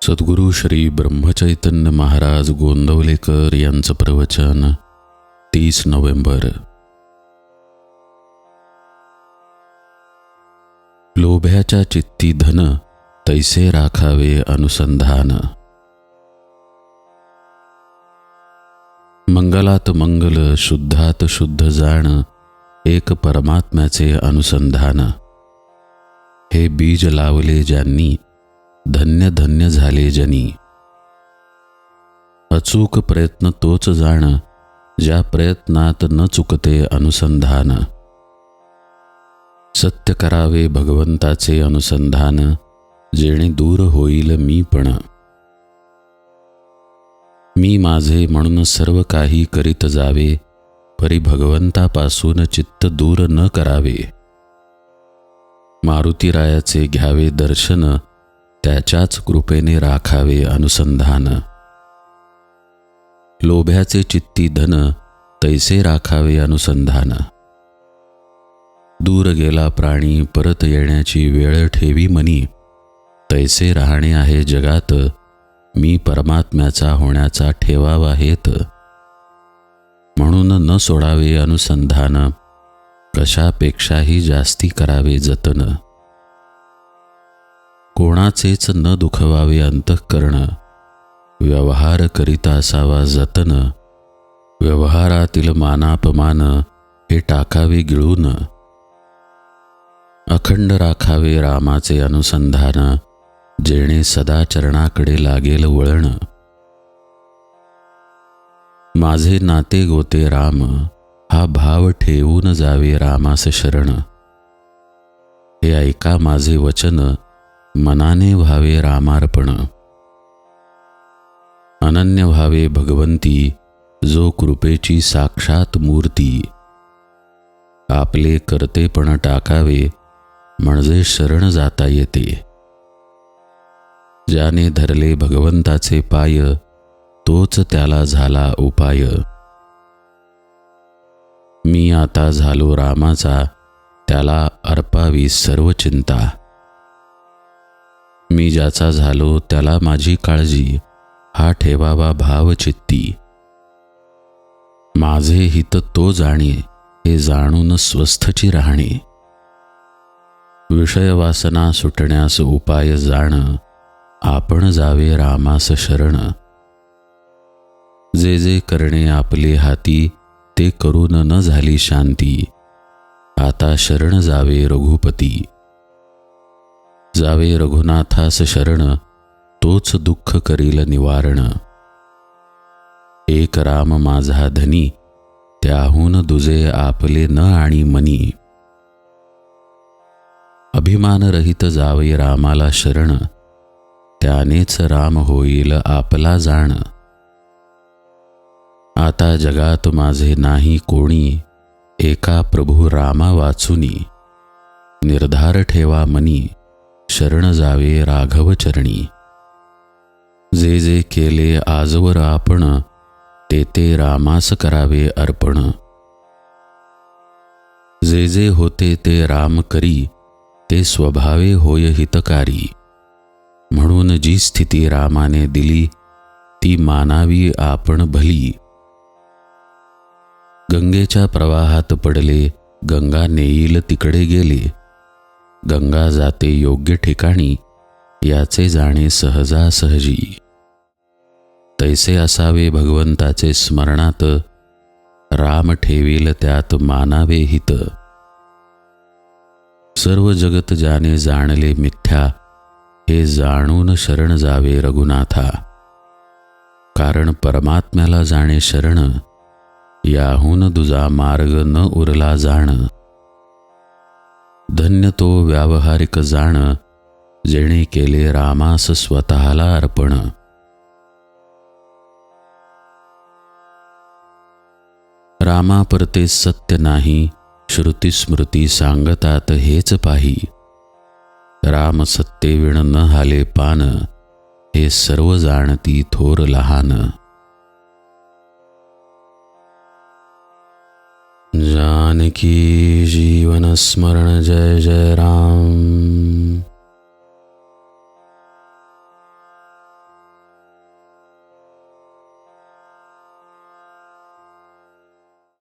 सद्गुरू श्री ब्रह्मचैतन्य महाराज गोंदवलेकर यांचं प्रवचन 30 नोव्हेंबर. लोभ्याच्या चित्ती धन तैसे राखावे अनुसंधान. मंगलात मंगल शुद्धात शुद्ध जाण एक परमात्म्याचे अनुसंधान. हे बीज लावले ज्यांनी धन्य धन्य झाले जनी. अचूक प्रयत्न तोच जाण ज्या प्रयत्नात न चुकते अनुसंधान. सत्य करावे भगवंताचे अनुसंधान जेणे दूर होईल मीपण. मी माझे म्हणून सर्व काही करीत जावे परी भगवंतापासून चित्त दूर न करावे. मारुतीरायाचे घ्यावे दर्शन त्याच्याच कृपेने राखावे अनुसंधान. लोभ्याचे चित्ती धन तैसे राखावे अनुसंधान. दूर गेला प्राणी परत येण्याची वेळ ठेवी मनी. तैसे राहणे आहे जगात मी परमात्म्याचा होण्याचा ठेवावा हेत. म्हणून न सोडावे अनुसंधान कशापेक्षाही जास्ती करावे जतन. कोणाचेच न दुखवावे अंतःकरण व्यवहार करीता असावा जतन. व्यवहारातील मानापमान हे टाकावे गिळून. अखंड राखावे रामाचे अनुसंधान जेणे सदा चरणाकडे लागेल वळण. माझे नाते गोते राम हा भाव ठेवून जावे रामास शरण. हे ऐका माझे वचन मनाने व्हावे रामार्पण. अनन्य व्हावे भगवंती जो कृपेची साक्षात मूर्ती. आपले कर्तेपण टाकावे म्हणजे शरण जाता येते. ज्याने धरले भगवंताचे पाय तोच त्याला झाला उपाय. मी आता झालो रामाचा त्याला अर्पावी सर्व चिंता. मी ज्याचा झालो त्याला माझी काळजी हा ठेवावा भाव चित्ती. माझे हित तो जाणे हे जाणून स्वस्थची राहणे. विषय वासना सुटण्यास उपाय जाण आपण जावे रामास शरण. जे जे करणे आपले हाती ते करून न झाली शांती. आता शरण जावे रघुपती. जावे रघुनाथास शरण तोच दुःख करील निवारण. एक राम माझा धनी त्याहून दुजे आपले न आणि मनी. अभिमान रहित जावे रामाला शरण त्यानेच राम होईल आपला जाण. आता जगात माझे नाही कोणी एका प्रभू रामा वाचुनी. निर्धार ठेवा मनी शरण जावे राघव चरणी. जे जे केले आजवर आपण ते ते रामास करावे अर्पण. जे जे होते ते राम करी ते स्वभावे होय हितकारी. म्हणून जी स्थिती रामाने दिली ती मानावी आपण भली. गंगेच्या प्रवाहात पडले गंगा नेईल तिकडे गेले. गंगा जाते योग्य ठिकाणी याचे जाणे सहजासहजी. तैसे असावे भगवंताचे स्मरणात राम ठेवील त्यात मानावे हित. सर्व जगत ज्याने जाणले मिथ्या हे जाणून शरण जावे रघुनाथा. कारण परमात्म्याला जाणे शरण याहून दुजा मार्ग न उरला जाण. धन्य तो व्यावहारिक जाण जेणे केले रामास स्वतःला अर्पण. रामा परते सत्य नाही श्रुती स्मृती सांगतात हेच पाही. राम सत्तेविण न हाले पान हे सर्व जाणती थोर लहान. जानकी जीवन स्मरण जय जय राम.